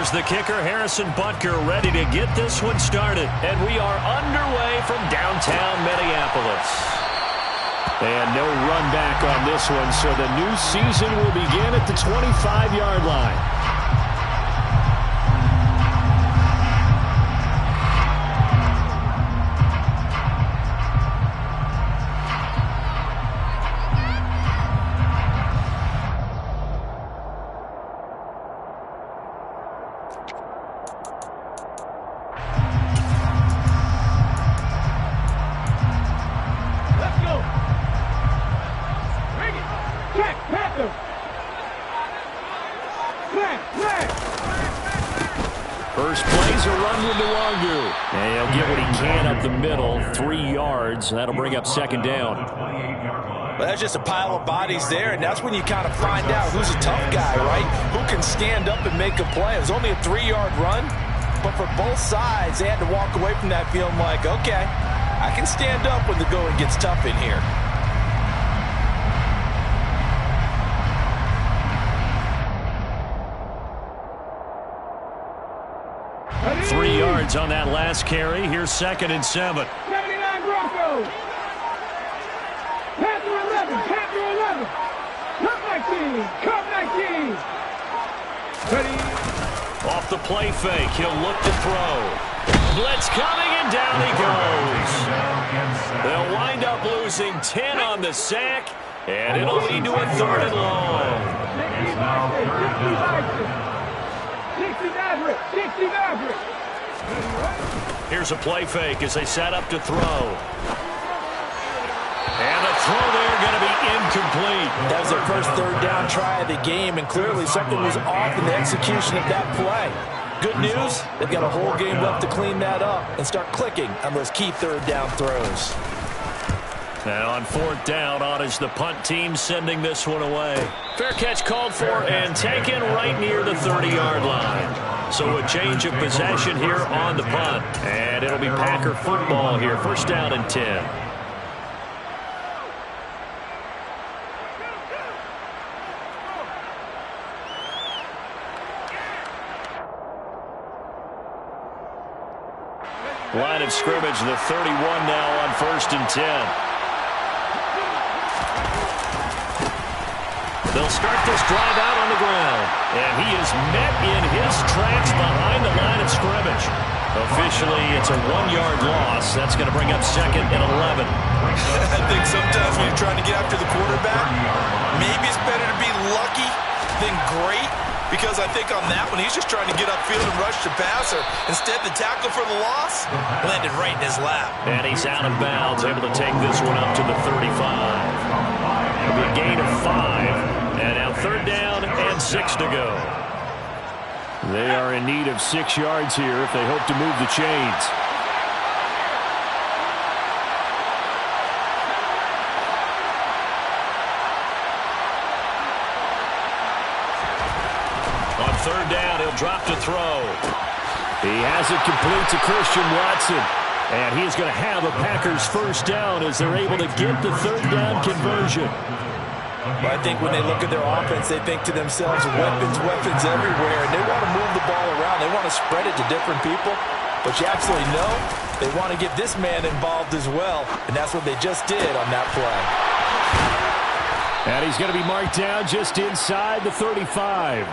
Here's the kicker, Harrison Butker, ready to get this one started. And we are underway from downtown Minneapolis. And no run back on this one, so the new season will begin at the 25-yard line. First play's a run with Nwangu. And he'll get what he can up the middle, 3 yards. That'll bring up second down. Well, that's just a pile of bodies there, and that's when you kind of find out who's a tough guy, right? Who can stand up and make a play. It was only a 3-yard run, but for both sides, they had to walk away from that feeling like, okay, I can stand up when the going gets tough in here. 3 yards on that last carry. Here's 2nd and 7. 79 Broncos. Panther 11. Panther 11. Cup 19. Cup 19. Ready. Off the play fake. He'll look to throw. Blitz coming, and down he goes. They'll wind up losing 10 on the sack, and it'll lead to a 3rd and long. 60 Maverick. 60 Maverick. Here's a play fake as they set up to throw. And the throw there going to be incomplete. That was their first 3rd down try of the game, and clearly something was off in the execution of that play. Good news, they've got a whole game left to clean that up and start clicking on those key 3rd down throws. And on 4th down, on is the punt team sending this one away. Fair catch called for and taken right near the 30-yard line. So a change of possession here on the punt. And it'll be Packer football here. 1st down and 10. Line of scrimmage, the 31 now on 1st and 10. They'll start this drive out on the ground. And he is met in his tracks behind the line of scrimmage. Officially, it's a 1-yard loss. That's going to bring up 2nd and 11. I think sometimes when you're trying to get after the quarterback, maybe it's better to be lucky than great. Because I think on that one, he's just trying to get upfield and rush the passer. Instead, the tackle for the loss landed right in his lap. And he's out of bounds, able to take this one up to the 35. It'll be a gain of 5. And now 3rd down and 6 to go. They are in need of 6 yards here if they hope to move the chains. On 3rd down, he'll drop to throw. He has it complete to Christian Watson. And he is going to have a Packers 1st down as they're able to get the 3rd down conversion. Well, I think when they look at their offense, they think to themselves, weapons everywhere, and they want to move the ball around. They want to spread it to different people. But you absolutely know they want to get this man involved as well, and that's what they just did on that play. And he's going to be marked down just inside the 35.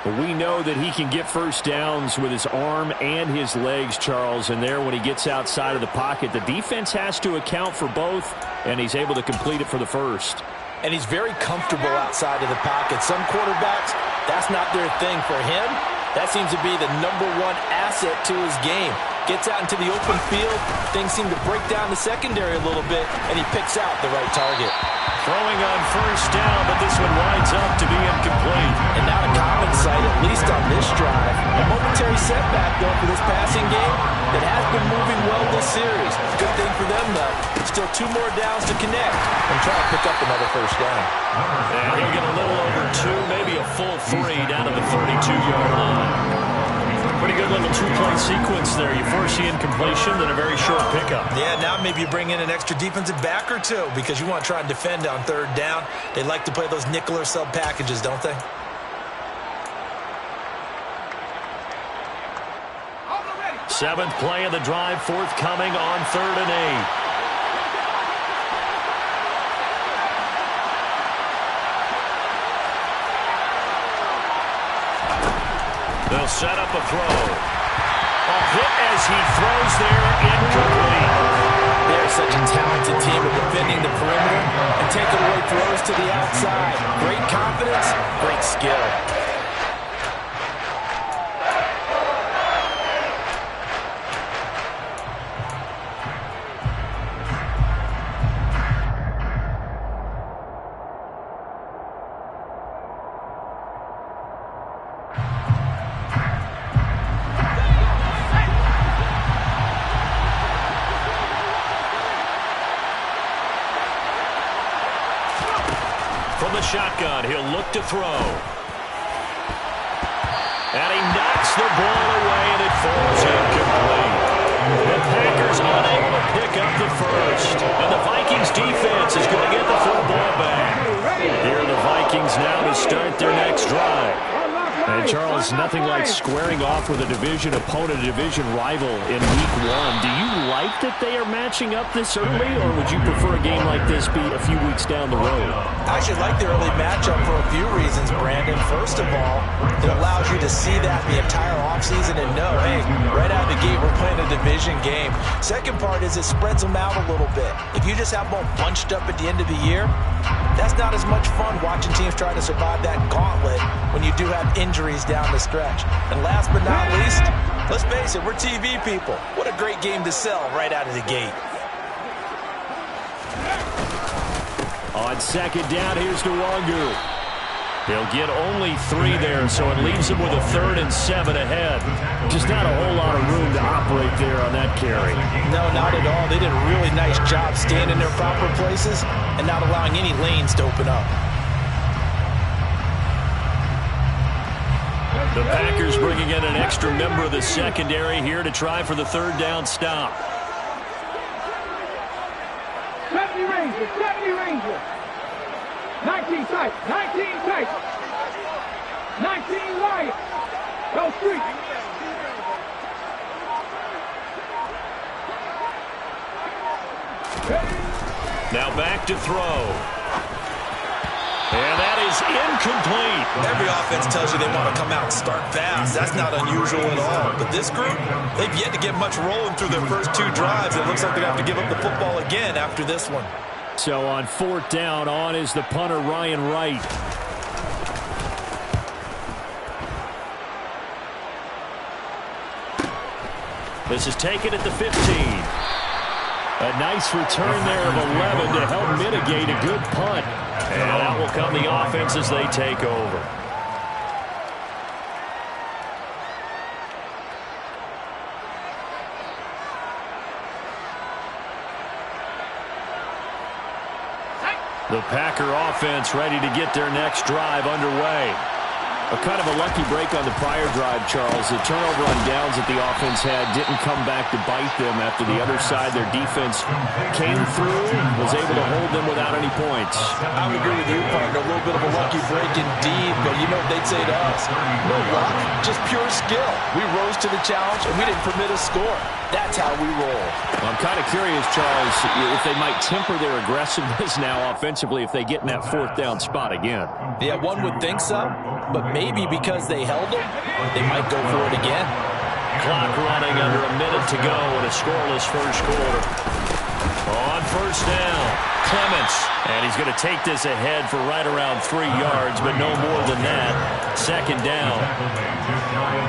But we know that he can get 1st downs with his arm and his legs, Charles, and there when he gets outside of the pocket, the defense has to account for both, and he's able to complete it for the 1st. And he's very comfortable outside of the pocket. Some quarterbacks, that's not their thing. For him, that seems to be the #1 asset to his game. Gets out into the open field, things seem to break down the secondary a little bit, and he picks out the right target. Throwing on 1st down, but this one winds up to be incomplete. And not a common sight, at least on this drive. A momentary setback, though, for this passing game that has been moving well this series. Good thing for them, though. Still 2 more downs to connect and try to pick up another 1st down. And he'll get a little over 2, maybe a full 3 down to the 32-yard line. Pretty good little 2-play sequence there. You first see incompletion, then a very short pickup. Yeah, now maybe you bring in an extra defensive back or 2 because you want to try and defend on 3rd down. They like to play those nickel or sub packages, don't they? Seventh play of the drive forthcoming on 3rd and 8. They'll set up a throw. A hit as he throws there, incomplete. They're such a talented team at defending the perimeter and taking away throws to the outside. Great confidence, great skill. From the shotgun, he'll look to throw. And he knocks the ball away, and it falls incomplete. The Packers unable to pick up the first. And the Vikings defense is going to get the football back. Here are the Vikings now to start their next drive. And Charles, nothing like squaring off with a division opponent, a division rival in week 1. Do you like that they are matching up this early, or would you prefer a game like this be a few weeks down the road? I actually like the early matchup for a few reasons, Brandon. First of all, it allows you to see that the entire offseason and know, hey, right out of the gate, we're playing a division game. Second part is it spreads them out a little bit. If you just have them all bunched up at the end of the year, that's not as much fun watching teams try to survive that gauntlet when you do have injuries down the stretch. And last but not least, let's face it, we're TV people. What a great game to sell right out of the gate. On second down, here's Nwangu. He'll get only 3 there, so it leaves him with a 3rd and 7 ahead. Just not a whole lot of room to operate there on that carry. No, not at all. They did a really nice job staying in their proper places and not allowing any lanes to open up. The Packers bringing in an extra member of the secondary here to try for the 3rd down stop. 70 Rangers, 70 Rangers. 19 tight, 19 tight. 19 Lions. Go street. Now back to throw. And that is incomplete. Every offense tells you they want to come out and start fast. That's not unusual at all. But this group, they've yet to get much rolling through their first 2 drives. It looks like they're going to have to give up the football again after this one. So on 4th down, on is the punter, Ryan Wright. This is taken at the 15. A nice return there of 11 to help mitigate a good punt. And out will come the offense as they take over. The Packer offense ready to get their next drive underway. A kind of a lucky break on the prior drive, Charles. The turnover on downs that the offense had didn't come back to bite them after the other side. Their defense came through, was able to hold them without any points. I would agree with you, partner. A little bit of a lucky break indeed, but you know what they'd say to us? No luck, just pure skill. We rose to the challenge, and we didn't permit a score. That's how we roll. I'm kind of curious, Charles, if they might temper their aggressiveness now offensively if they get in that 4th down spot again. Yeah, one would think so, but maybe because they held them, they might go for it again. Clock running under a minute to go in a scoreless first quarter. On 1st down, Clements. And he's going to take this ahead for right around 3 yards, but no more than that. 2nd down.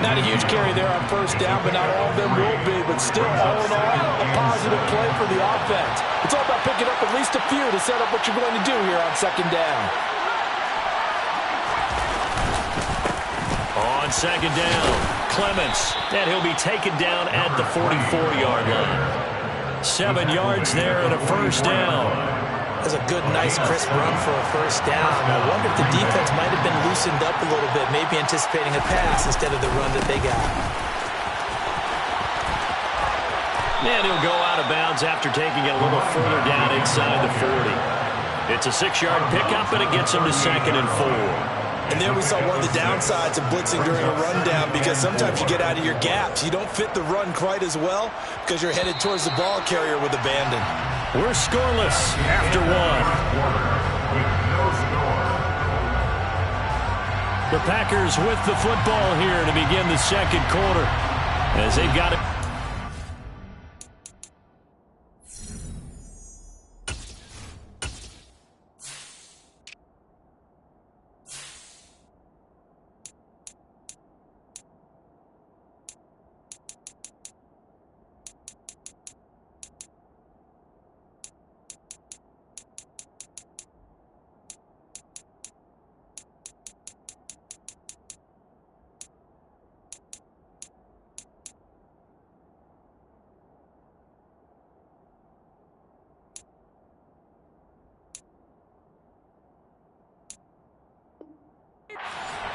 Not a huge carry there on 1st down, but not all of them will be. But still, all in all, a positive play for the offense. It's all about picking up at least a few to set up what you're going to do here on 2nd down. On 2nd down, Clements. And he'll be taken down at the 44-yard line. 7 yards there and a 1st down. That's a good, nice, crisp run for a 1st down. I wonder if the defense might have been loosened up a little bit, maybe anticipating a pass instead of the run that they got. And he'll go out of bounds after taking it a little further down inside the 40. It's a 6-yard pickup, and it gets him to 2nd and 4. And there we saw one of the downsides of blitzing during a rundown, because sometimes you get out of your gaps. You don't fit the run quite as well because you're headed towards the ball carrier with abandon. We're scoreless after one. The Packers with the football here to begin the second quarter as they've got it.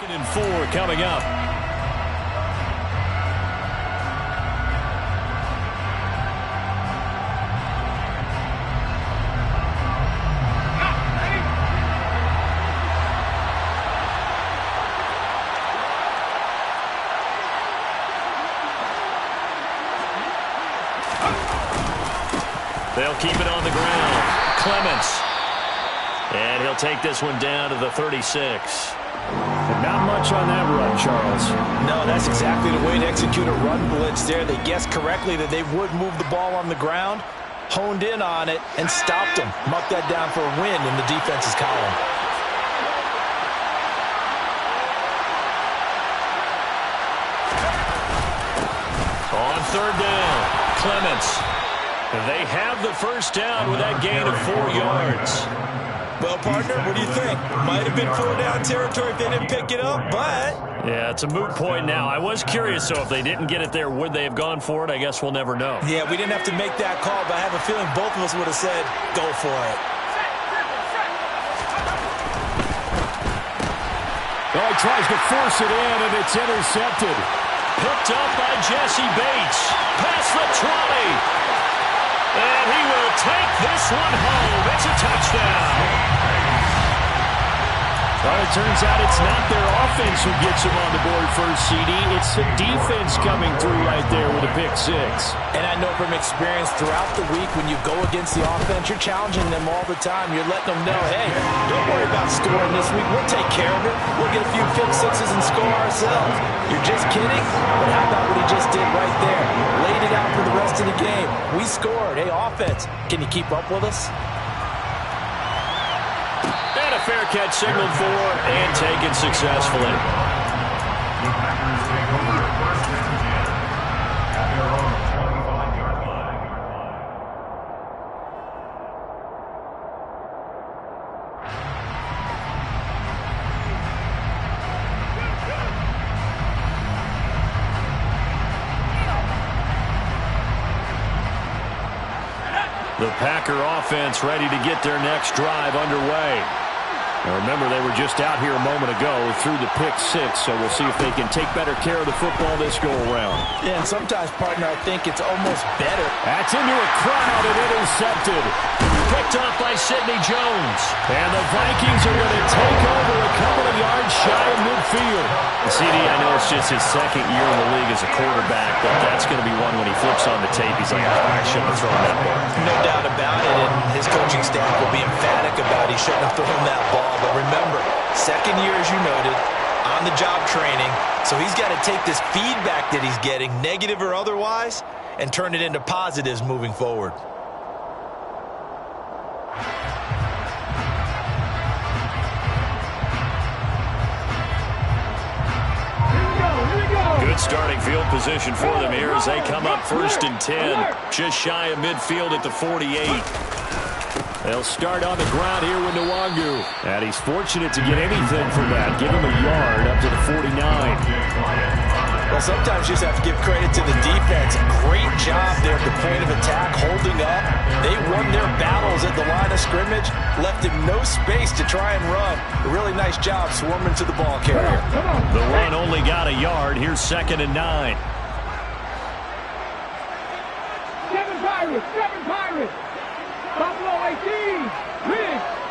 Second and 4 coming up. They'll keep it on the ground. Clements. And he'll take this one down to the 36. And not much on that run, Charles. No, that's exactly the way to execute a run blitz there. They guessed correctly that they would move the ball on the ground, honed in on it, and stopped them. Mucked that down for a win in the defense's column. On third down, Clements. They have the first down with that gain of 4 yards. Well, partner, what do you think? Might have been 4-down territory if they didn't pick it up, but... Yeah, it's a moot point now. I was curious, so if they didn't get it there, would they have gone for it? I guess we'll never know. Yeah, we didn't have to make that call, but I have a feeling both of us would have said, go for it. Oh, he tries to force it in, and it's intercepted. Picked up by Jesse Bates. Past the 20. And he will take this one home. It's a touchdown. Well, it turns out it's not their offense who gets them on the board first, CD. It's the defense coming through right there with a pick six. And I know from experience throughout the week when you go against the offense, you're challenging them all the time. You're letting them know, hey, don't worry about scoring this week. We'll take care of it. We'll get a few pick sixes and score ourselves. You're just kidding? But how about what he just did right there? Laid it out for the rest of the game. We scored. Hey, offense, can you keep up with us? And a fair catch signaled for and taken successfully. The Packer offense ready to get their next drive underway. Now remember, they were just out here a moment ago through the pick six, so we'll see if they can take better care of the football this go-around. Yeah, and sometimes, partner, I think it's almost better. That's into a crowd and intercepted. Picked up by Sidney Jones. And the Vikings are going to take over a couple of yards shy of midfield. CD, I know it's just his second year in the league as a quarterback, but that's going to be one when he flips on the tape. He's like, I shouldn't have thrown that ball. No doubt about it, and his coaching staff will be emphatic about he shouldn't have thrown that ball. But remember, second year, as you noted, on-the-job training, so he's got to take this feedback that he's getting, negative or otherwise, and turn it into positives moving forward. Good starting field position for them here as they come up 1st and 10. Just shy of midfield at the 48. They'll start on the ground here with Nwangu. And he's fortunate to get anything from that. Give him a yard up to the 49. Well, sometimes you just have to give credit to the defense. Great job there at the point of attack, holding up. They won their battles at the line of scrimmage, left him no space to try and run. A really nice job swarming to the ball carrier. The run only got a yard. Here's 2nd and 9. Seven Pirates. Buffalo 18.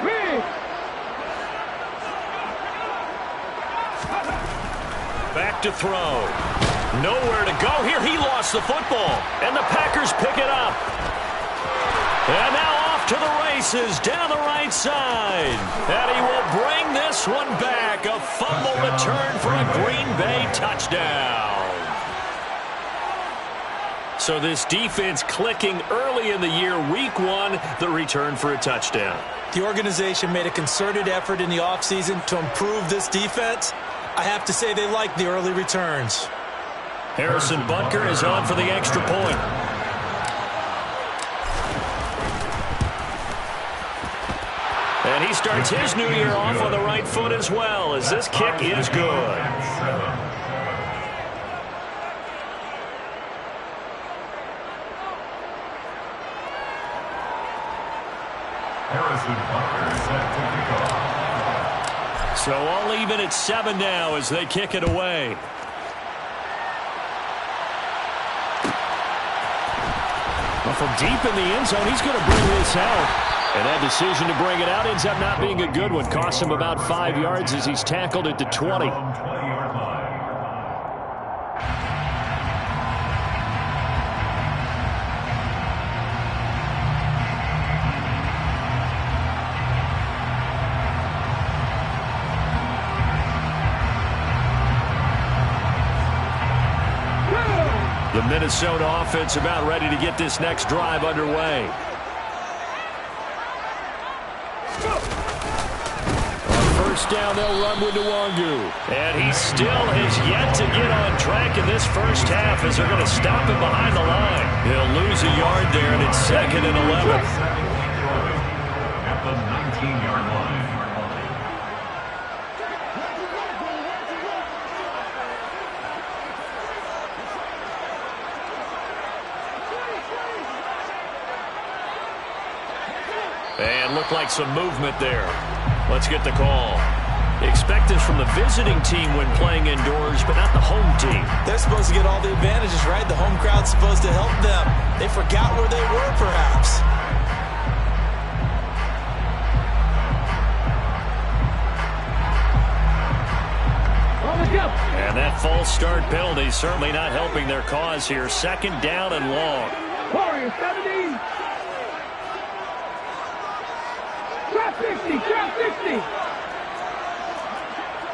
Riggs. back to throw. Nowhere to go here. He lost the football. And the Packers pick it up. And now off to the races down the right side. And he will bring this one back. A fumble return for a Green Bay touchdown. So this defense clicking early in the year. Week 1, the return for a touchdown. The organization made a concerted effort in the offseason to improve this defense. I have to say they like the early returns. Harrison Butker is on for the extra point. And he starts his new year off on the right foot as well, as this kick is good. So all even at 7 now as they kick it away. Well, from deep in the end zone, he's going to bring this out. And that decision to bring it out ends up not being a good one. Costs him about 5 yards as he's tackled at the 20. The Minnesota offense about ready to get this next drive underway. On first down, they'll run with Nwangu. And he still has yet to get on track in this first half as they're going to stop him behind the line. He'll lose a yard there, and it's 2nd and 11. At the 19-yard line. And looked like some movement there. Let's get the call. Expect this from the visiting team when playing indoors, but not the home team. They're supposed to get all the advantages, right? The home crowd's supposed to help them. They forgot where they were, perhaps. And that false start penalty certainly not helping their cause here. 2nd down and long. Warriors 70. Trap 60, trap 60.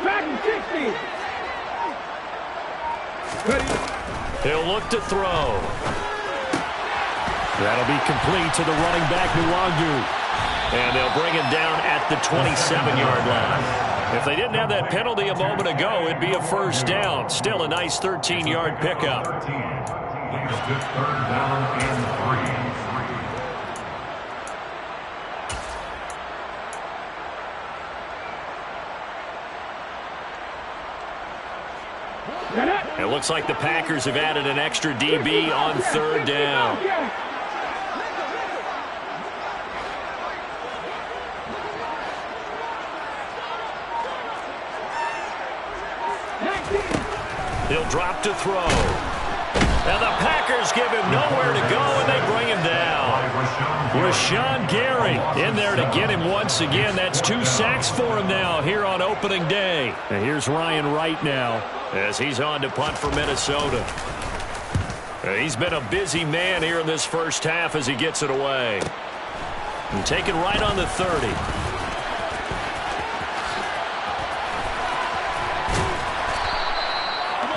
Trap 60. Ready. He'll look to throw. That'll be complete to the running back, Nwangu. And they'll bring him down at the 27-yard line. If they didn't have that penalty a moment ago, it'd be a first down. Still a nice 13-yard pickup. 13. Leads to 3rd down and 3. It looks like the Packers have added an extra DB on 3rd down. He'll drop to throw. And the Packers give him nowhere to go, and they bring him down. Rashawn Gary in there to get him once again. That's 2 sacks for him now here on opening day. And here's Ryan Wright now as he's on to punt for Minnesota. He's been a busy man here in this first half as he gets it away. And taken right on the 30.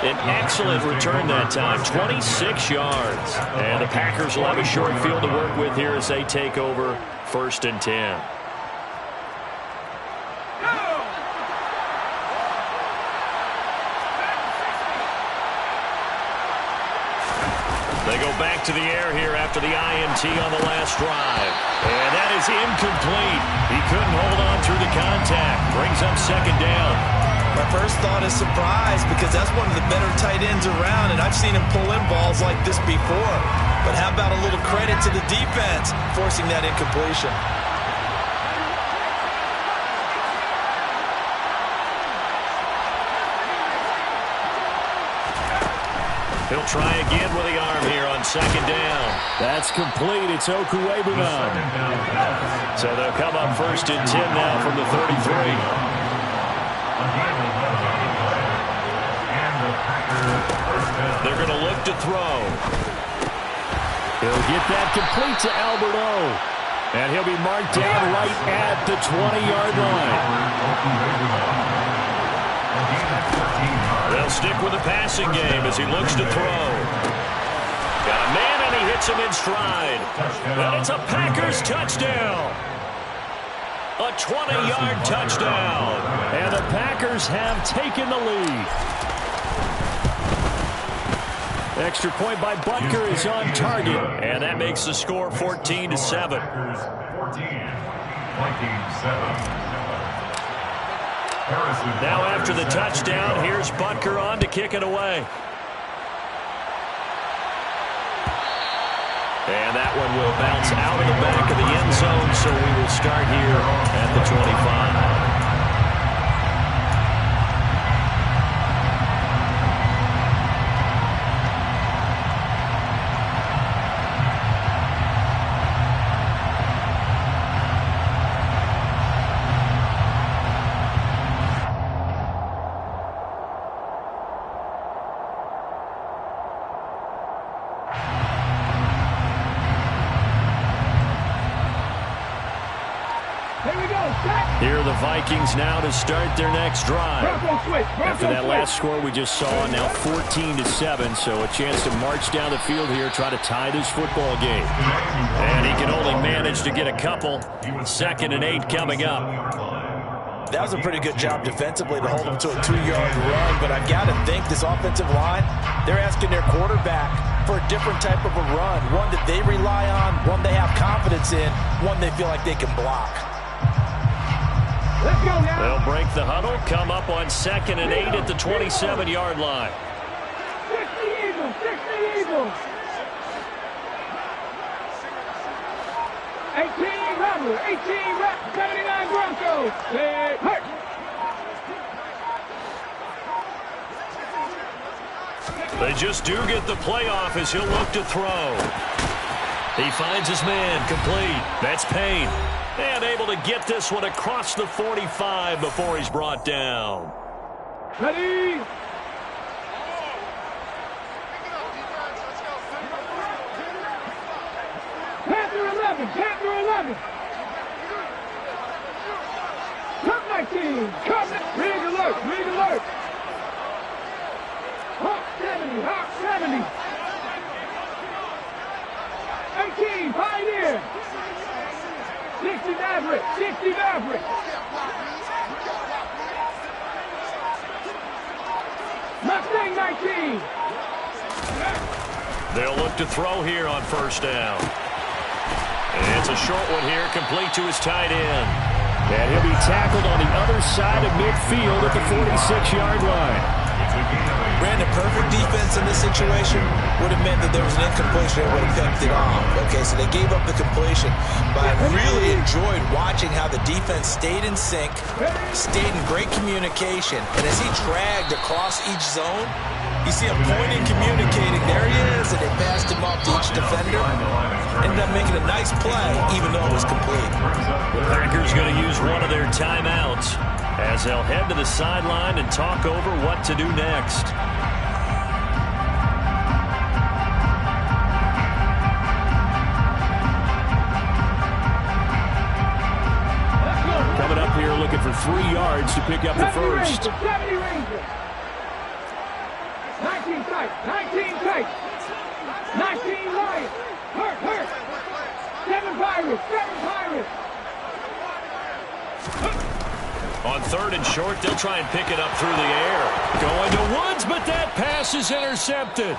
An excellent return that time, 26 yards. And the Packers will have a short field to work with here as they take over 1st and 10. They go back to the air here after the INT on the last drive. And that is incomplete. He couldn't hold on through the contact. Brings up 2nd down. My first thought is surprise because that's one of the better tight ends around, and I've seen him pull in balls like this before. But how about a little credit to the defense forcing that incompletion? He'll try again with the arm here on 2nd down. That's complete. It's Okuwebunam. So they'll come up 1st and 10 now from the 33. They're going to look to throw. He'll get that complete to Albert O. And he'll be marked down right at the 20-yard line. They'll stick with the passing game as he looks to throw. Got a man, and he hits him in stride. And it's a Packers touchdown. A 20-yard touchdown. And the Packers have taken the lead. Extra point by Butker is on target. And that makes the score 14-7. 14, Now after the touchdown, here's Butker on to kick it away. And that one will bounce out of the back of the end zone, so we will start here at the 25. Here are the Vikings now to start their next drive. After that last score we just saw, now 14-7, so a chance to march down the field here, try to tie this football game. And he can only manage to get a couple. 2nd and 8 coming up. That was a pretty good job defensively to hold them to a 2-yard run, but I've got to think this offensive line, they're asking their quarterback for a different type of a run, one that they rely on, one they have confidence in, one they feel like they can block. Let's go now. They'll break the huddle, come up on 2nd and 8 at the 27-yard line. 60 Eagles, 60 Eagles. 18 Rebel, 18 Rep, 79 Broncos. Hurt. They just do get the playoff as he'll look to throw. He finds his man, complete. That's Payne. And able to get this one across the 45 before he's brought down. Ready? Panther 11, Panther 11. Cup 19, Cup 19. Rig alert, rig alert. Hawk 70, Hawk 70. 18, Pioneer. 60 Maverick, 60 Maverick. Mustang 19. They'll look to throw here on 1st down. And it's a short one here, complete to his tight end. And he'll be tackled on the other side of midfield at the 46-yard line. Brandon, perfect defense in this situation would have meant that there was an incompletion that would have kept it off. Okay, so they gave up the completion. But I really enjoyed watching how the defense stayed in sync, stayed in great communication. And as he dragged across each zone, you see him pointing, communicating. There he is, and they passed him off to each defender. Ended up making a nice play, even though it was complete. The Packers going to use one of their timeouts as they'll head to the sideline and talk over what to do next. Coming up here looking for 3 yards to pick up the first. 70 Rangers. 19 tight, 19 tight. 19 Lions. Hurt. 7 Pirates, 7 Pirates. On 3rd and short, they'll try and pick it up through the air. Going to Woods, but that pass is intercepted.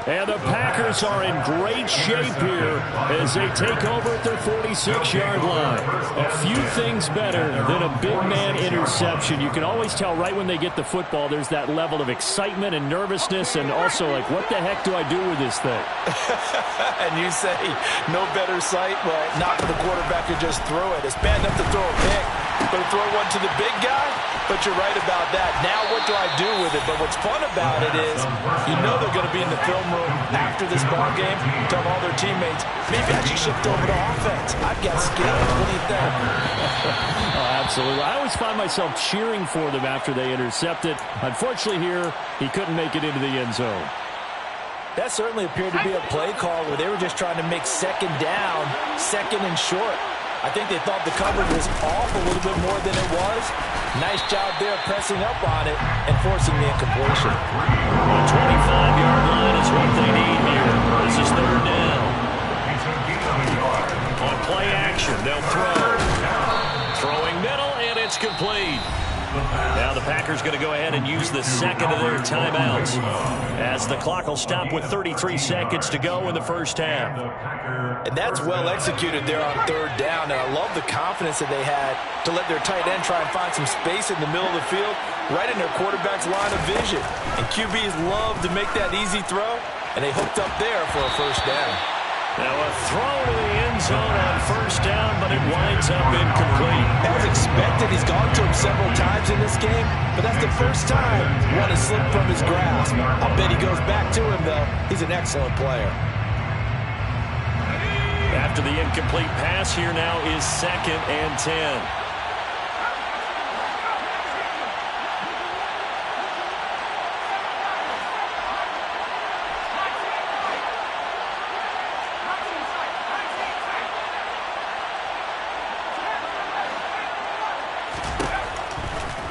And the Packers are in great shape here as they take over at their 46-yard line. A few things better than a big man interception. You can always tell right when they get the football, there's that level of excitement and nervousness, and also like, what the heck do I do with this thing? And you say, no better sight? Well, not for the quarterback to just throw it. It's bad enough to throw a pick, but to throw one to the big guy? But you're right about that. Now what do I do with it? But what's fun about it is you know they're going to be in the film room after this ball game, tell all their teammates, maybe I should shift over to offense. I've got skills. What do you think? Absolutely. I always find myself cheering for them after they intercept it. Unfortunately here, he couldn't make it into the end zone. That certainly appeared to be a play call where they were just trying to make second down, second and short. I think they thought the coverage was off a little bit more than it was. Nice job there pressing up on it and forcing the incompletion. The 25-yard line is what they need here. This is third down. On play action, they'll throw. Throwing middle, and it's complete. Now the Packers going to go ahead and use the second of their timeouts as the clock will stop with 33 seconds to go in the first half. And that's well executed there on third down, and I love the confidence that they had to let their tight end try and find some space in the middle of the field, right in their quarterback's line of vision. And QBs love to make that easy throw, and they hooked up there for a first down. Now a throw to the end zone on first down, but it winds up incomplete. As expected, he's gone to him several times in this game, but that's the first time one has slipped from his grasp. I'll bet he goes back to him, though. He's an excellent player. After the incomplete pass, here now is 2nd and 10.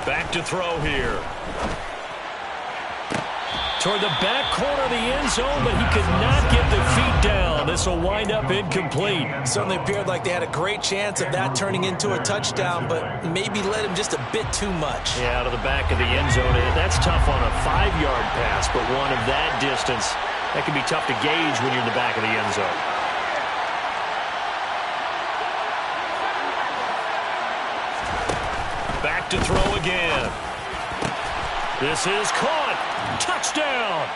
Back to throw here. Toward the back corner of the end zone, but he could not get the feet down. This will wind up incomplete. Certainly appeared like they had a great chance of that turning into a touchdown, but maybe led him just a bit too much. Yeah, out of the back of the end zone. That's tough on a 5-yard pass, but one of that distance, that can be tough to gauge when you're in the back of the end zone. Back to throw again. This is caught. Touchdown.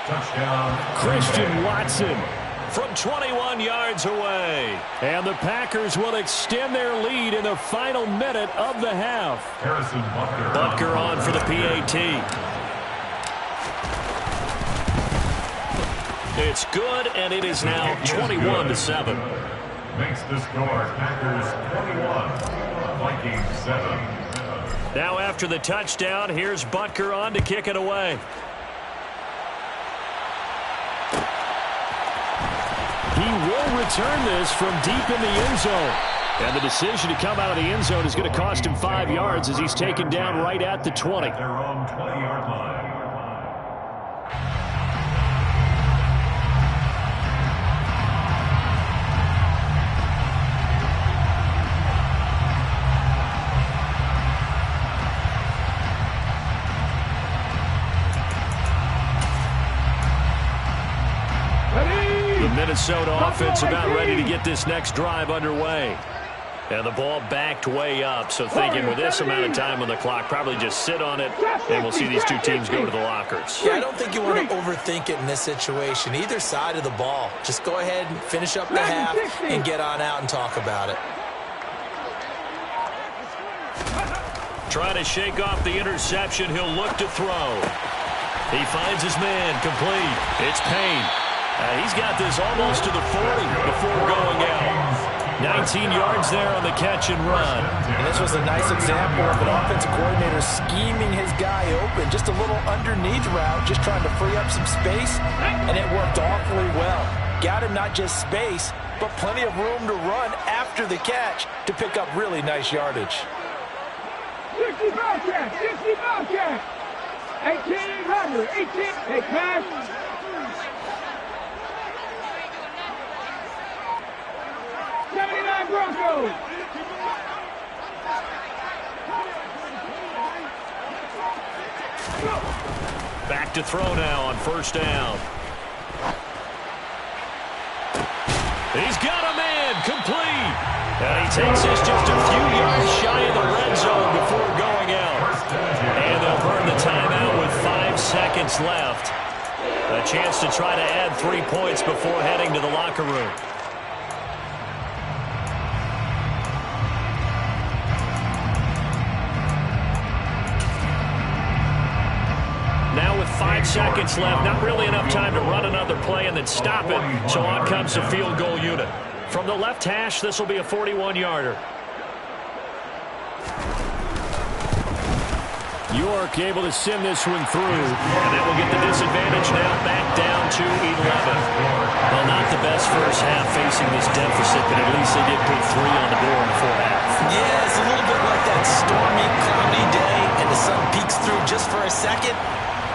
Touchdown. Christian Watson from 21 yards away. And the Packers will extend their lead in the final minute of the half. Harrison Butker. Butker on for the PAT. It's good, and it is now 21-7. Makes the score Packers 21, Vikings 7. Now after the touchdown, here's Butker on to kick it away. He will return this from deep in the end zone. And the decision to come out of the end zone is going to cost him 5 yards as he's taken down right at the 20. Their own 20-yard line. Minnesota offense about ready to get this next drive underway. And the ball backed way up, so thinking with this amount of time on the clock, probably just sit on it, and we'll see these two teams go to the lockers. Yeah, I don't think you want to overthink it in this situation. Either side of the ball. Just go ahead and finish up the half and get on out and talk about it. Trying to shake off the interception, he'll look to throw. He finds his man, complete. It's Payne. He's got this almost to the 40 before going out. 19 yards there on the catch and run. And this was a nice example of an offensive coordinator scheming his guy open. Just a little underneath route, just trying to free up some space, and it worked awfully well. Got him not just space, but plenty of room to run after the catch to pick up really nice yardage. 60 Bobcat, 60 Bobcat. 1800, 18, hey, pass. 79 Broncos. Back to throw now on first down. He's got a man, complete. And he takes this just a few yards shy of the red zone before going out. And they'll burn the timeout with 5 seconds left. A chance to try to add 3 points before heading to the locker room. Now with 5 seconds left, not really enough time to run another play and then stop it. So on comes the field goal unit. From the left hash, this will be a 41-yarder. York able to send this one through. And that will get the disadvantage now back down to 11. Well, not the best first half facing this deficit, but at least they did put 3 on the board in the fourth half. Yeah, it's a little bit like that stormy, cloudy day, and the sun peeks through just for a second.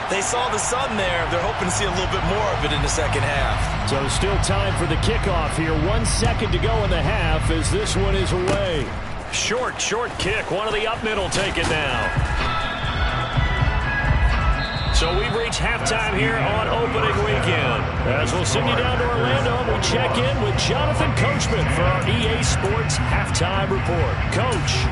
They saw the sun there. They're hoping to see a little bit more of it in the second half. So still time for the kickoff here. 1 second to go in the half as this one is away. Short kick. One of the up middle take it now. So we've reached halftime here on opening weekend. As we'll send you down to Orlando, we check in with Jonathan Coachman for our EA Sports Halftime Report. Coach.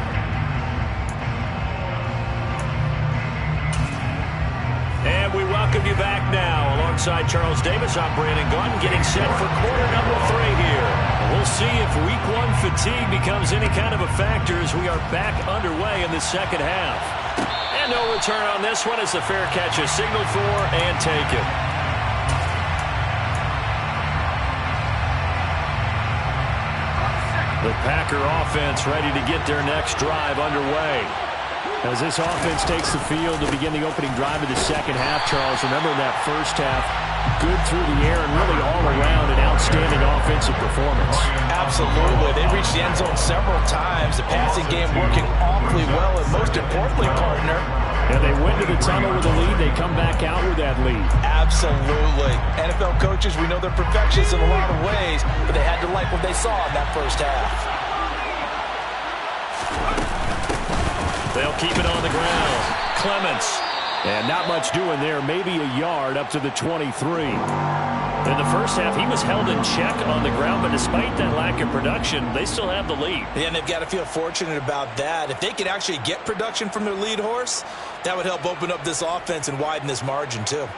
And we welcome you back now. Alongside Charles Davis, I'm Brandon Gunn, getting set for quarter number 3 here. We'll see if week 1 fatigue becomes any kind of a factor as we are back underway in the second half. And no return on this one as the fair catch is signaled for and taken. The Packer offense ready to get their next drive underway. As this offense takes the field to begin the opening drive of the second half, Charles, remember that first half, good through the air and really all around an outstanding offensive performance. Absolutely. They reached the end zone several times. The passing game working awfully well, and most importantly, partner, and they went to the tunnel with a lead. They come back out with that lead. Absolutely. NFL coaches, we know they're perfectionists in a lot of ways, but they had to like what they saw in that first half. They'll keep it on the ground. Clements. And not much doing there. Maybe a yard up to the 23. In the first half, he was held in check on the ground, but despite that lack of production, they still have the lead. Yeah, and they've got to feel fortunate about that. If they could actually get production from their lead horse, that would help open up this offense and widen this margin, too.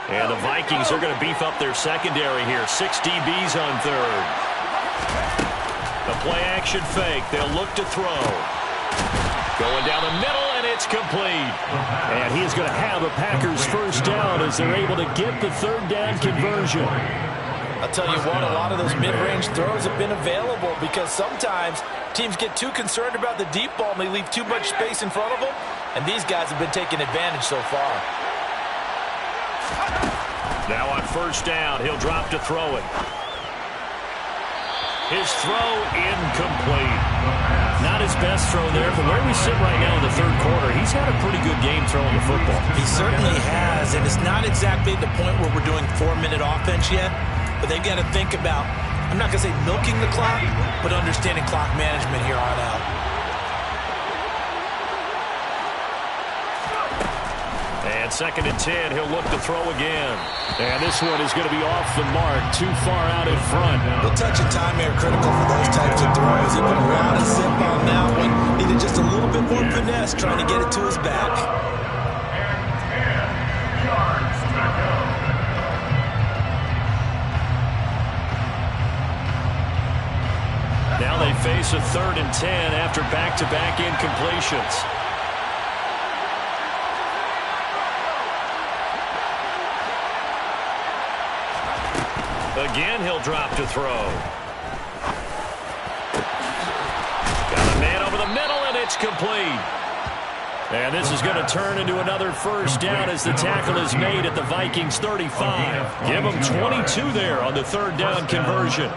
And the Vikings are going to beef up their secondary here. 6 DBs on third. The play-action fake. They'll look to throw. Going down the middle, and it's complete. And he is going to have a Packers first down as they're able to get the third down conversion. I'll tell you what, a lot of those mid-range throws have been available because sometimes teams get too concerned about the deep ball and they leave too much space in front of them, and these guys have been taking advantage so far. Now on first down, he'll drop to throw it. His throw incomplete. Not his best throw there, but where we sit right now in the third quarter, he's had a pretty good game throwing the football. He certainly has, and it's not exactly the point where we're doing 4-minute offense yet, but they've got to think about, I'm not going to say milking the clock, but understanding clock management here on out. And 2nd and 10, he'll look to throw again. And this one is going to be off the mark, too far out in front. The touch and time are critical for those types of throws. He put a lot of zip on that one. Needed just a little bit more finesse trying to get it to his back. Now they face a 3rd and 10 after back-to-back incompletions. Again, he'll drop to throw. Got a man over the middle, and it's complete. And this is going to turn into another first down as the tackle is made at the Vikings 35. Give them 22 there on the 3rd down conversion.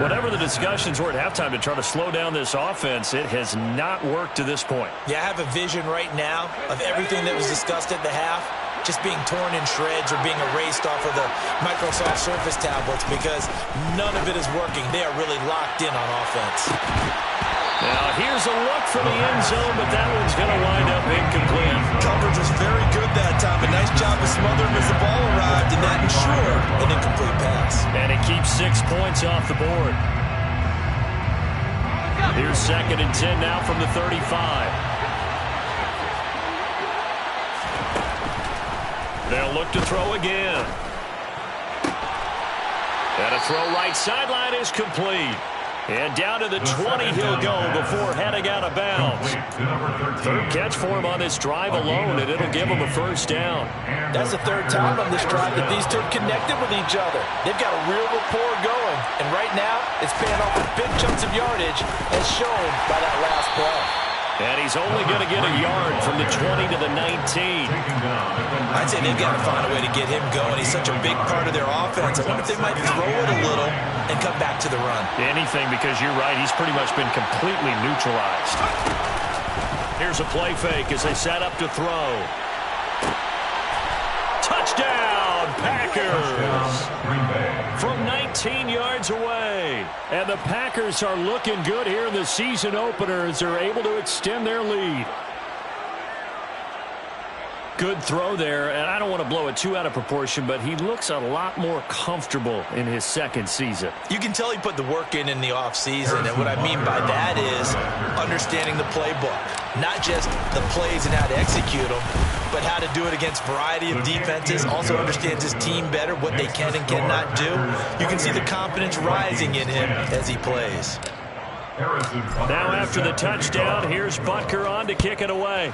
Whatever the discussions were at halftime to try to slow down this offense, it has not worked to this point. Yeah, I have a vision right now of everything that was discussed at the half just being torn in shreds or being erased off of the Microsoft Surface tablets because none of it is working. They are really locked in on offense. Now here's a look for the end zone, but that one's going to wind up incomplete. Coverage was very good that time. A nice job of smothering as the ball arrived, and that ensured an incomplete pass. And it keeps 6 points off the board. Here's 2nd and 10 now from the 35. They'll look to throw again. And a throw right sideline is complete. And down to the 20 he'll go before heading out of bounds. 3rd catch for him on this drive alone, and it'll give him a first down. That's the 3rd time on this drive that these two have connected with each other. They've got a real rapport going. And right now, it's paying off with big chunks of yardage as shown by that last play. And he's only going to get a yard from the 20 to the 19. I'd say they've got to find a way to get him going. He's such a big part of their offense. I wonder if they might throw it a little and come back to the run. Anything, because you're right. He's pretty much been completely neutralized. Here's a play fake as they set up to throw. Touchdown, Packers! From 19 yards away. And the Packers are looking good here in the season opener as they're able to extend their lead. Good throw there, and I don't want to blow it too out of proportion, but he looks a lot more comfortable in his second season. You can tell he put the work in the offseason, and what I mean by that is understanding the playbook. Not just the plays and how to execute them, but how to do it against a variety of defenses. Also understands his team better, what they can and cannot do. You can see the confidence rising in him as he plays. Now after the touchdown, here's Butker on to kick it away.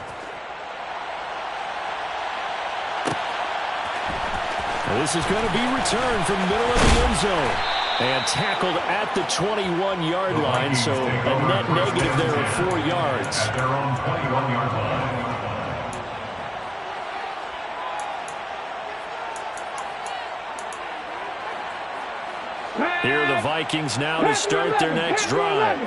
This is going to be returned from the middle of the end zone. And tackled at the 21-yard line, so a net negative there of 4 yards. At their own 21-yard line. Here are the Vikings now to start their next drive.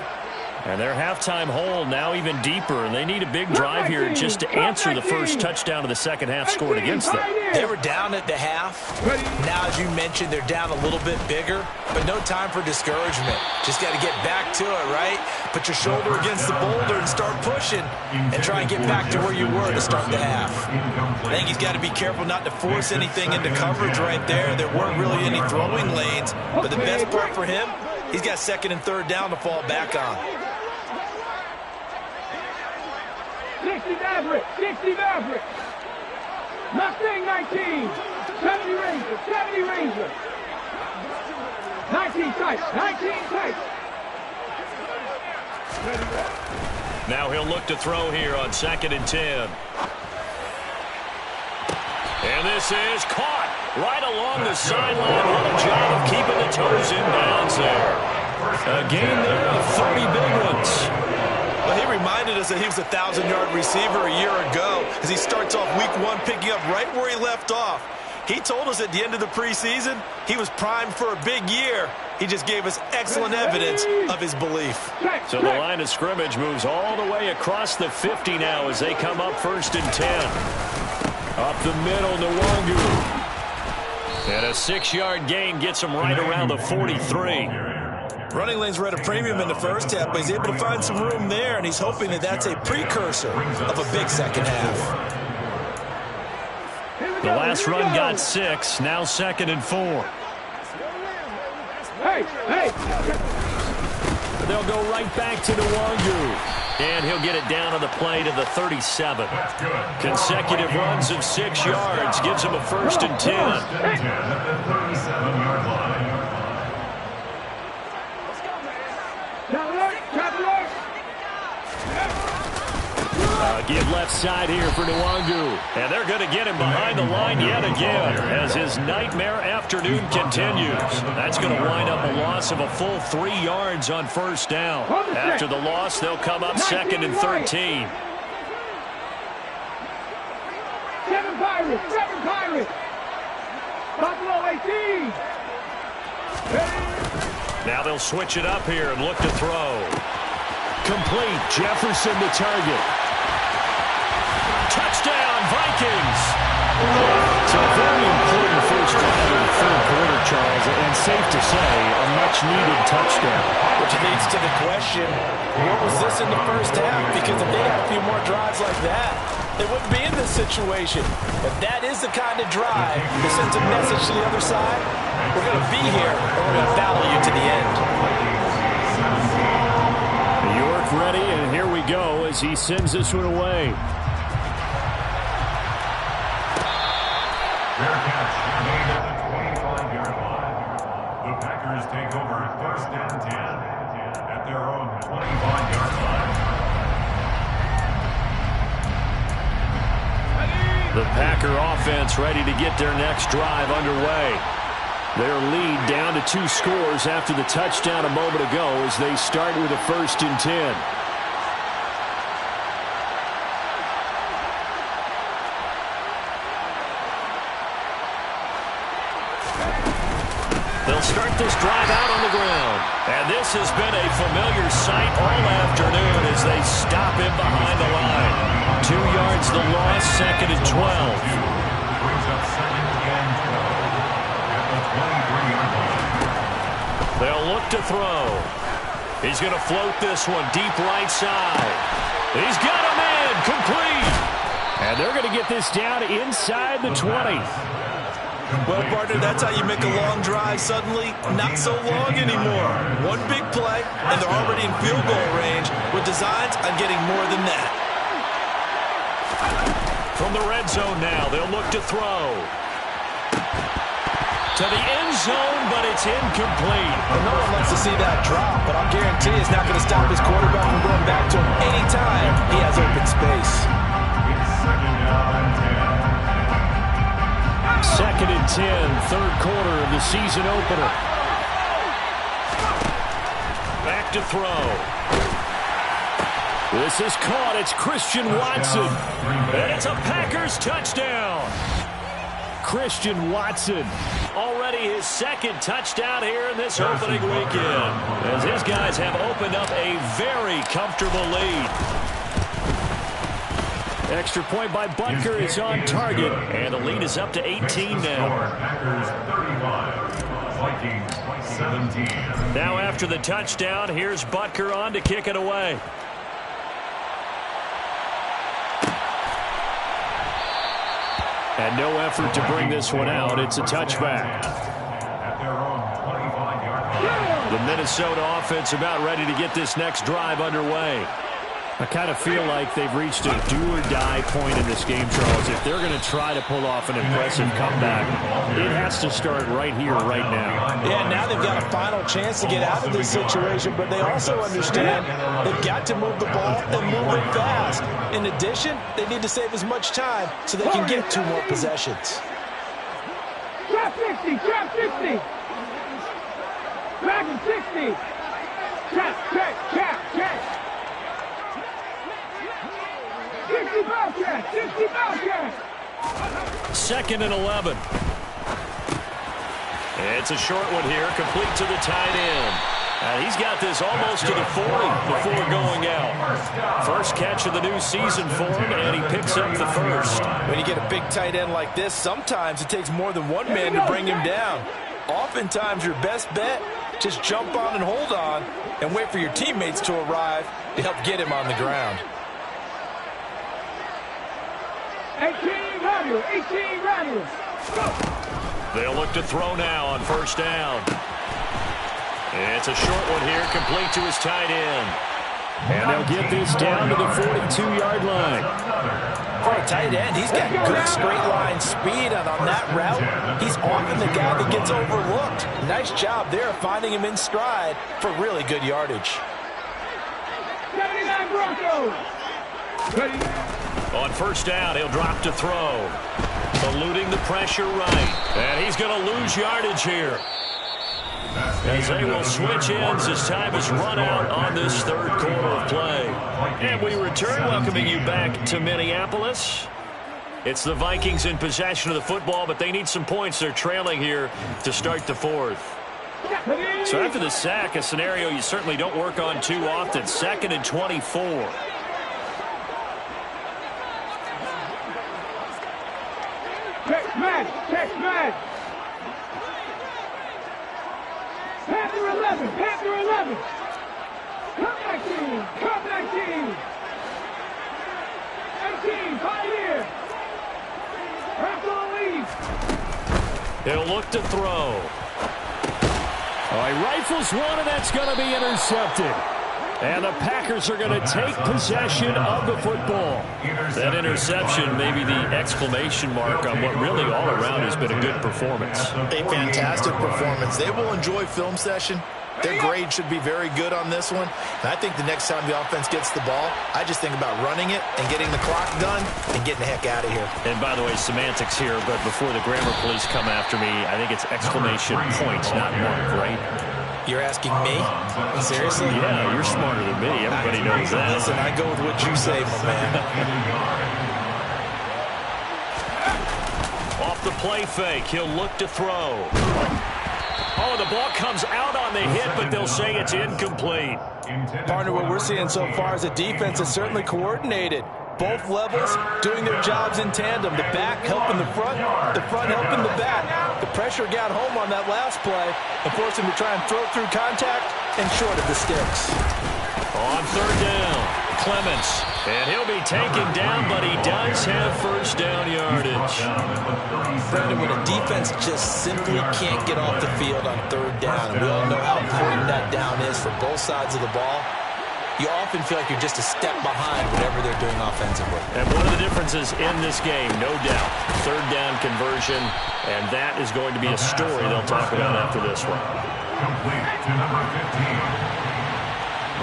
And their halftime hole now even deeper, and they need a big drive here just to answer the first touchdown of the second half scored against them. They were down at the half. Now, as you mentioned, they're down a little bit bigger, but no time for discouragement. Just got to get back to it, right? Put your shoulder against the boulder and start pushing and try and get back to where you were to start the half. I think he's got to be careful not to force anything into coverage right there. There weren't really any throwing lanes, but the best part for him, he's got second and third down to fall back on. 60 Maverick, 60 Maverick. Mustang 19, 70 Ranger, 70 Ranger. 19 tight, 19 tight. Now he'll look to throw here on 2nd and 10. And this is caught right along the sideline. What a job of keeping the toes in bounds there. A game there of 30 big ones. Well, he reminded us that he was a 1,000-yard receiver a year ago as he starts off week 1 picking up right where he left off. He told us at the end of the preseason he was primed for a big year. He just gave us excellent evidence of his belief. So the line of scrimmage moves all the way across the 50 now as they come up 1st and 10. Up the middle, Nwangu. And a 6-yard gain gets him right around the 43. Running lanes were at a premium in the first half, but he's able to find some room there, and he's hoping that that's a precursor of a big second half. The last run got 6, now 2nd and 4. Hey, hey. They'll go right back to Nwangu. And he'll get it down on the play to the 37. Consecutive runs of 6 yards gives him a 1st and 10. At the 37-yard line. Give left side here for Nwangu. And they're going to get him behind the line yet again as his nightmare afternoon continues. That's going to wind up a loss of a full 3 yards on 1st down. After the loss, they'll come up 2nd and 13. 7 Pirates, 7 Pirates. Buffalo 18. Now they'll switch it up here and look to throw. Complete. Jefferson the target. Touchdown, Vikings! It's a very important first drive in the third quarter, Charles, and safe to say, a much-needed touchdown. Which leads to the question, what was this in the first half? Because if they had a few more drives like that, they wouldn't be in this situation. But that is the kind of drive that sends a message to the other side. We're going to be here, and we're going to battle you to the end. York ready, and here we go as he sends this one away. Fair catch made at the 25-yard line. The Packers take over 1st and 10 at their own 25-yard line. The Packer offense ready to get their next drive underway. Their lead down to 2 scores after the touchdown a moment ago as they start with a 1st and 10. They'll start this drive out on the ground. And this has been a familiar sight all afternoon as they stop him behind the line. 2 yards the loss, 2nd and 12. Brings up 2nd and 12 at the 23-yard line. They'll look to throw. He's going to float this one deep right side. He's got him in, complete. And they're going to get this down inside the 20. Well, partner, that's how you make a long drive suddenly not so long anymore. One big play, and they're already in field goal range with designs on getting more than that. From the red zone now, they'll look to throw. To the end zone, but it's incomplete. Well, no one wants to see that drop, but I'll guarantee it's not going to stop his quarterback from going back to him anytime he has open space. It's 2nd down and 10. 2nd and 10, third quarter of the season opener. Back to throw. This is caught. It's Christian Watson. And it's a Packers touchdown. Christian Watson. Already his 2nd touchdown here in this opening weekend, as his guys have opened up a very comfortable lead. Extra point by Butker is on target, and the lead is up to 18 now. Packers 35, Vikings 17. Now after the touchdown, here's Butker on to kick it away. And no effort to bring this one out. It's a touchback. At their own 25-yard line. The Minnesota offense about ready to get this next drive underway. I kind of feel like they've reached a do-or-die point in this game, Charles. If they're going to try to pull off an impressive comeback, it has to start right here, right now. Yeah, now they've got a final chance to get out of this situation, but they also understand they've got to move the ball and move it fast. In addition, they need to save as much time so they can get 2 more possessions. Trap 50, trap 50. Back 60. Trap. 60 Bobcat, 60 Bobcat. 2nd and 11. It's a short one here, complete to the tight end. And he's got this almost to the 40 before going out. First catch of the new season for him, and he picks up the first. When you get a big tight end like this, sometimes it takes more than one man to bring him down. Oftentimes, your best bet, just jump on and hold on and wait for your teammates to arrive to help get him on the ground. 18 Radius. They'll look to throw now on first down. It's a short one here, complete to his tight end. And they'll get this down to the 42-yard line. For a tight end, he's got good straight line speed, and on that route, he's often the guy that gets overlooked. Nice job there of finding him in stride for really good yardage. 79 Broncos. Ready. On first down, he'll drop to throw. Eluding the pressure right. And he's going to lose yardage here, as they will switch ends as time is run out on this third quarter of play. And we return, welcoming you back to Minneapolis. It's the Vikings in possession of the football, but they need some points. They're trailing here to start the 4th. So after the sack, a scenario you certainly don't work on too often. 2nd and 24. Text match. Panther 11. Come back team. 18, Pioneer. Rifle lead. He'll look to throw. Oh, he rifles one, and that's going to be intercepted. And the Packers are going to take possession of the football. That interception may be the exclamation mark on what really all around has been a good performance. A fantastic performance. They will enjoy film session. Their grade should be very good on this one. And I think the next time the offense gets the ball, I just think about running it and getting the clock done and getting the heck out of here. And by the way, semantics here, but before the grammar police come after me, I think it's exclamation point, not mark, right? You're asking me? Seriously? Yeah, you're smarter than me. Everybody knows that. Listen, I go with what you say, my man. Off the play fake, he'll look to throw. Oh, the ball comes out on the hit, but they'll say it's incomplete. Partner, what we're seeing so far is a defense that's certainly coordinated. Both levels doing their jobs in tandem. The back helping the front helping the back. The pressure got home on that last play and forced him to try and throw through contact and short of the sticks. On third down, Clements. And he'll be taken down, but he does have first down yardage. Brandon, when a defense just simply can't get off the field on third down, and we all know how important that down is for both sides of the ball, you often feel like you're just a step behind whatever they're doing offensively. And one of the differences in this game, no doubt, third down conversion, and that is going to be a story they'll talk about after this one. Complete to number 15.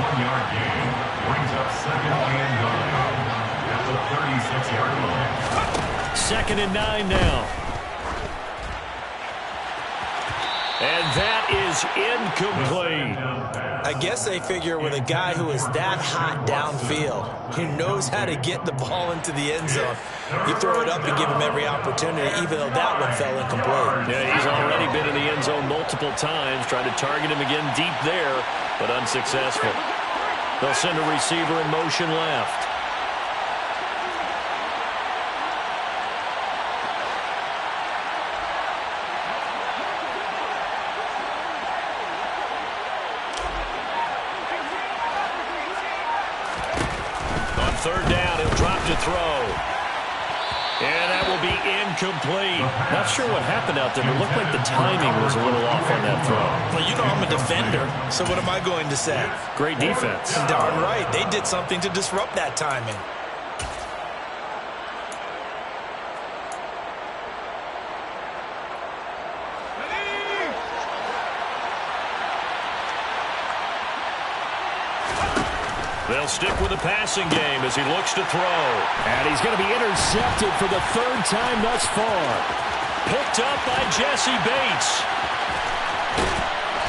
1-yard gain brings up 2nd and 9 at the 36-yard line. 2nd and 9 now. And that is incomplete. I guess they figure with a guy who is that hot downfield, who knows how to get the ball into the end zone, you throw it up and give him every opportunity, even though that one fell incomplete. Yeah, he's already been in the end zone multiple times, trying to target him again deep there, but unsuccessful. They'll send a receiver in motion left. Third down, he'll drop to throw. And that will be incomplete. Not sure what happened out there, but it looked like the timing was a little off on that throw. Well, you know I'm a defender, so what am I going to say? Great defense. Darn right. They did something to disrupt that timing. They'll stick with the passing game as he looks to throw. And he's going to be intercepted for the third time thus far. Picked up by Jesse Bates.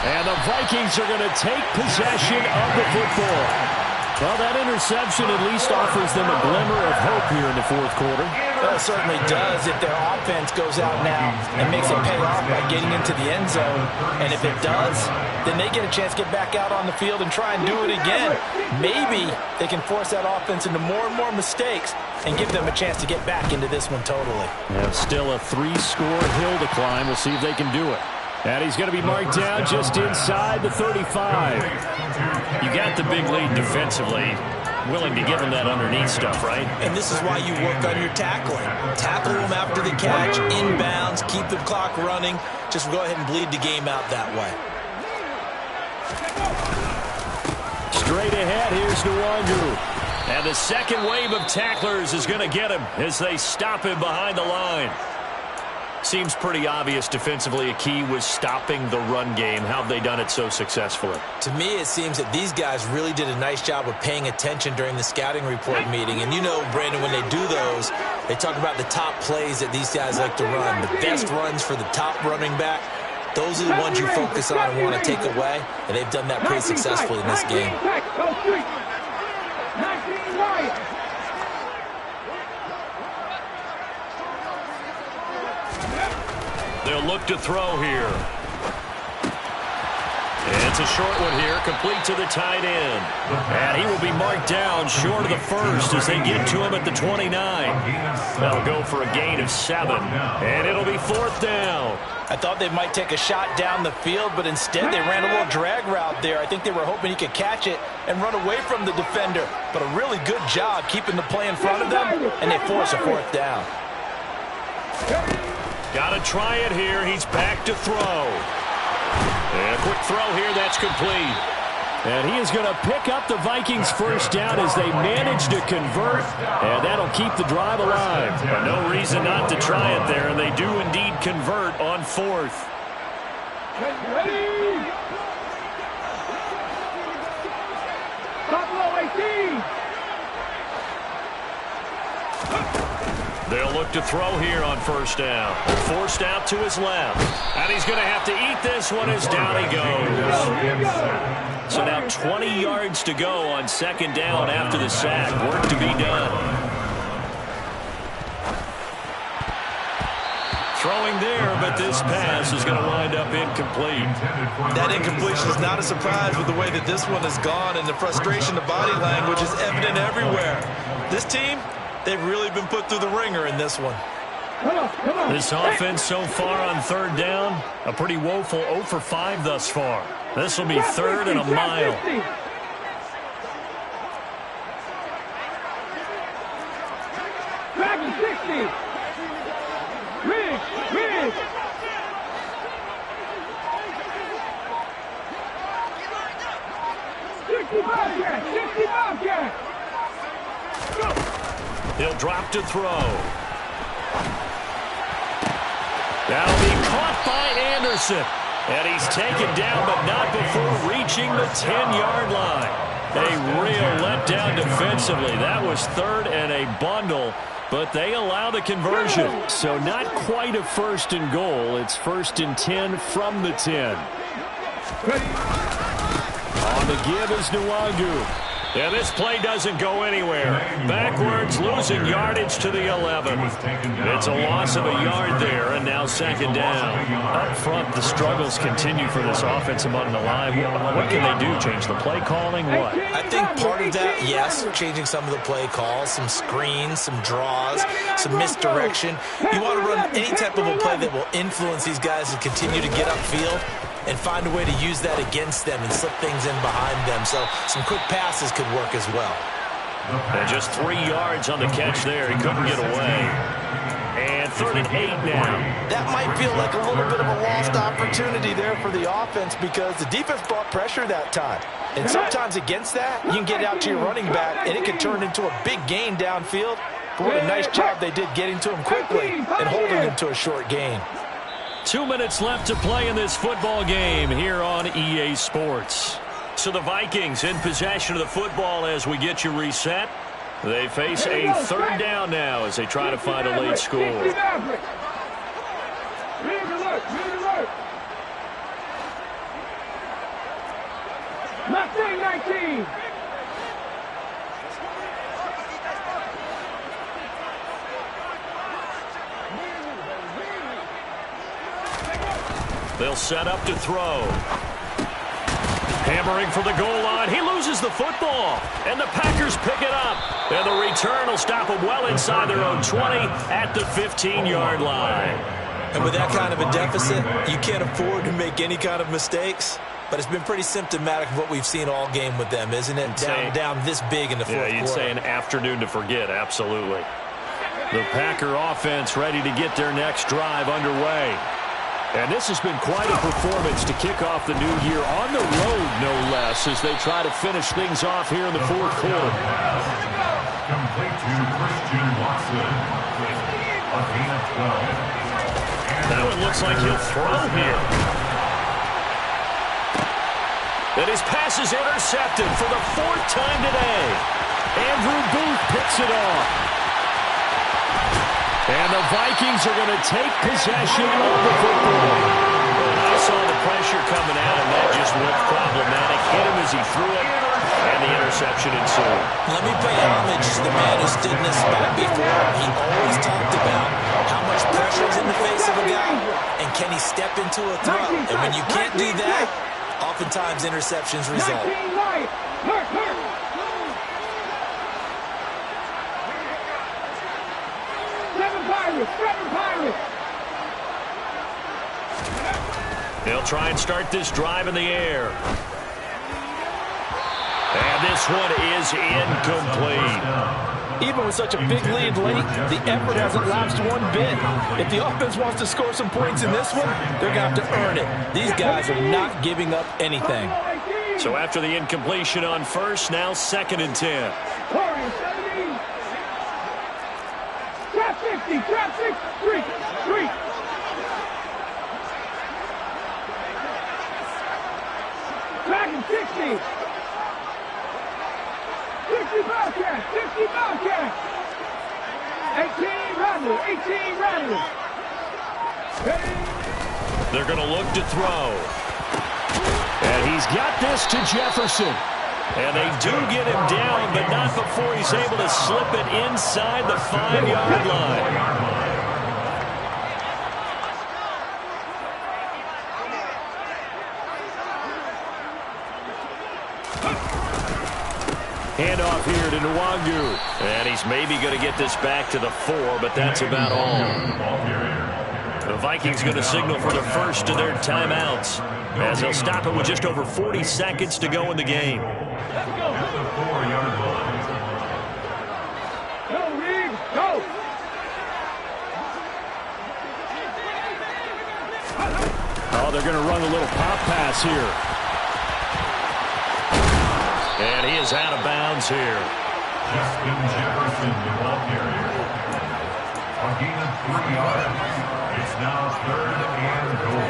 And the Vikings are going to take possession of the football. Well, that interception at least offers them a glimmer of hope here in the fourth quarter. Well, it certainly does if their offense goes out now and makes it pay off by getting into the end zone. And if it does, then they get a chance to get back out on the field and try and do it again. Maybe they can force that offense into more and more mistakes and give them a chance to get back into this one totally. Yeah, still a 3-score hill to climb. We'll see if they can do it. And he's going to be marked down just inside the 35. You got the big lead defensively. Willing to give him that underneath stuff, right? And this is why you work on your tackling. Tackle them after the catch, inbounds, keep the clock running. Just go ahead and bleed the game out that way. Straight ahead, here's Nwangu. And the second wave of tacklers is going to get him as they stop him behind the line. Seems pretty obvious defensively a key was stopping the run game. How have they done it so successfully? To me, it seems that these guys really did a nice job of paying attention during the scouting report meeting. And you know, Brandon, when they do those, they talk about the top plays that these guys like to run. The best runs for the top running back. Those are the ones you focus on and want to take away. And they've done that pretty successfully in this game. They'll look to throw here. And it's a short one here, complete to the tight end. And he will be marked down short of the first as they get to him at the 29. That'll go for a gain of 7. And it'll be fourth down. I thought they might take a shot down the field, but instead they ran a little drag route there. I think they were hoping he could catch it and run away from the defender. But a really good job keeping the play in front of them, and they force a fourth down. Got to try it here. He's back to throw. And a quick throw here. That's complete. And he is going to pick up the Vikings' first down as they manage to convert. And that'll keep the drive alive. But no reason not to try it there. And they do indeed convert on fourth. Ready? Buffalo 18. They'll look to throw here on first down. Forced out to his left. And he's going to have to eat this one as down he goes. So now 20 yards to go on second down after the sack. Work to be done. Throwing there, but this pass is going to wind up incomplete. That incompletion is not a surprise with the way that this one has gone, and the frustration, the body language is evident everywhere. This team, they've really been put through the ringer in this one. This offense so far on third down, a pretty woeful 0 for 5 thus far. This will be third and a mile. Dragon 60. Ridge. 60 Bobcat. 60 Bobcat. He'll drop to throw. That'll be caught by Anderson. And he's taken down, but not before reaching the 10-yard line. A real letdown defensively. That was third and a bundle, but they allow the conversion. So not quite a first and goal. It's first and 10 from the 10. On the give is Nwangu. And this play doesn't go anywhere. Backwards, losing yardage to the 11. It's a loss of a yard there, and now second down. Up front, the struggles continue for this offense among the line. What can they do? Change the play calling? What? I think part of that, yes, changing some of the play calls, some screens, some draws, some misdirection. You want to run any type of a play that will influence these guys to continue to get upfield and find a way to use that against them and slip things in behind them. So some quick passes could work as well. And just 3 yards on the catch there. He couldn't get away. And third and 8 now. That might feel like a little bit of a lost opportunity there for the offense because the defense brought pressure that time. And sometimes against that, you can get out to your running back, and it can turn into a big gain downfield. But what a nice job they did getting to him quickly and holding him to a short gain. 2 minutes left to play in this football game here on EA Sports. So the Vikings in possession of the football as we get you reset. They face a third down now as they try to find a late score. Mustang 19. They'll set up to throw. Hammering for the goal line. He loses the football. And the Packers pick it up. And the return will stop them well inside their own 20 at the 15-yard line. And with that kind of a deficit, you can't afford to make any kind of mistakes. But it's been pretty symptomatic of what we've seen all game with them, isn't it? Down this big in the fourth quarter. Yeah, you'd say an afternoon to forget, absolutely. The Packer offense ready to get their next drive underway. And this has been quite a performance to kick off the new year on the road, no less, as they try to finish things off here in the fourth quarter. Complete to Christian Watson. A gain of 12. That one looks like he'll throw here. And his pass is intercepted for the 4th time today. Andrew Booth picks it off. And the Vikings are going to take possession of the football. I saw the pressure coming at him. That just looked problematic. Hit him as he threw it, and the interception ensued. Let me pay homage to the man who stood in this spot before. He always talked about how much pressure is in the face of a guy, and can he step into a throw. And when you can't do that, oftentimes interceptions result. They'll try and start this drive in the air. And this one is incomplete. Even with such a big lead late, the effort hasn't lapsed one bit. If the offense wants to score some points in this one, they're going to have to earn it. These guys are not giving up anything. So after the incompletion on first, now 2nd and 10. Trap 50, trap 6, 3. Dragon 60. 60 Bobcat, 60 Bobcat. 18 Rattlers. They're going to look to throw. And he's got this to Jefferson. And they do get him down, but not before he's able to slip it inside the 5-yard line. Handoff here to Nwangu. And he's maybe going to get this back to the 4, but that's about all. The Vikings going to signal for the first of their timeouts, as they'll stop it with just over 40 seconds to go in the game. At the 4-yard line. Go, Reed, go! Oh, they're going to run a little pop pass here. And he is out of bounds here. Justin Jefferson, the ball carrier. A gain of 3 yards. It's now 3rd and goal.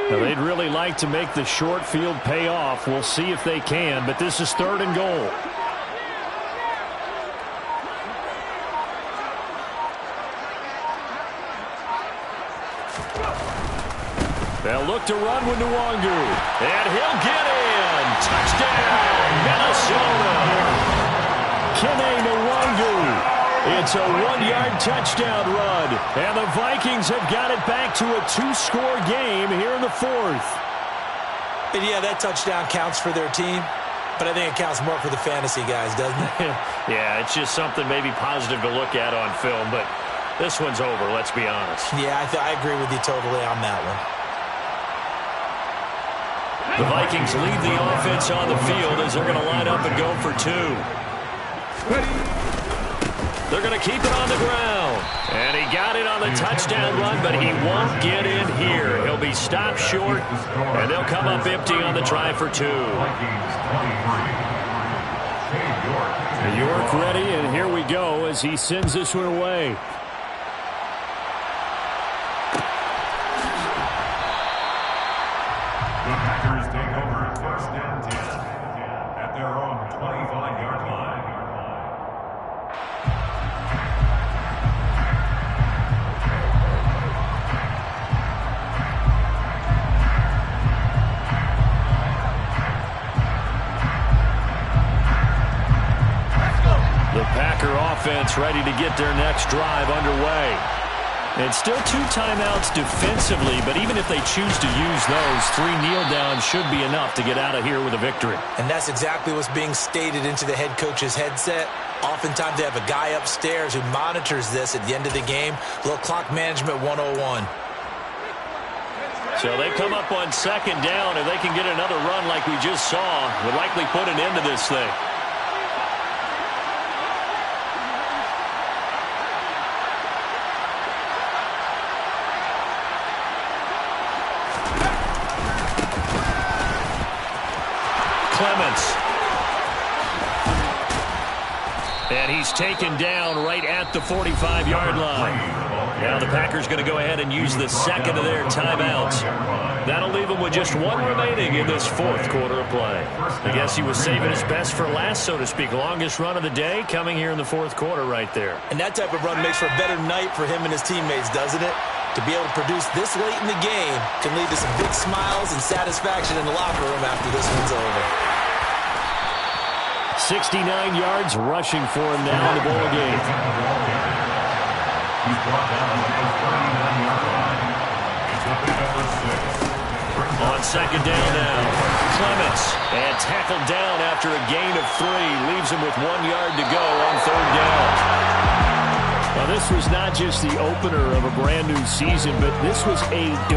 Now, they'd really like to make the short field pay off. We'll see if they can, but this is 3rd and goal. They'll look to run with Nwangu. And he'll get in. Touchdown, Minnesota. Kene Nwangu. It's a 1-yard touchdown run. And the Vikings have got it back to a 2-score game here in the 4th. And yeah, that touchdown counts for their team, but I think it counts more for the fantasy guys, doesn't it? Yeah, it's just something maybe positive to look at on film, but this one's over, let's be honest. Yeah, I agree with you totally on that one. The Vikings lead the offense on the field as they're going to line up and go for 2. They're going to keep it on the ground. And he got it on the touchdown run, but he won't get in here. He'll be stopped short, and they'll come up empty on the try for 2. York ready, and here we go as he sends this one away. The Packers take over 1st and 10 at their own 25-yard line. The Packer offense ready to get their next drive underway. And still 2 timeouts defensively, but even if they choose to use those, 3 kneel downs should be enough to get out of here with a victory. And that's exactly what's being stated into the head coach's headset. Oftentimes they have a guy upstairs who monitors this at the end of the game. A little clock management 101. So they come up on 2nd down. If they can get another run like we just saw, would likely put an end to this thing. Clements. And he's taken down right at the 45-yard line. Now the Packers going to go ahead and use the 2nd of their timeouts. That'll leave them with just 1 remaining in this 4th quarter of play. I guess he was saving his best for last, so to speak. Longest run of the day coming here in the 4th quarter right there. And that type of run makes for a better night for him and his teammates, doesn't it? To be able to produce this late in the game can lead to some big smiles and satisfaction in the locker room after this one's over. 69 yards rushing for him now in the ball game. He's brought down at the 39-yard line. It's up to number 6. On 2nd down now, Clements. And tackled down after a gain of 3. Leaves him with 1 yard to go on 3rd down. Now, this was not just the opener of a brand new season, but this was a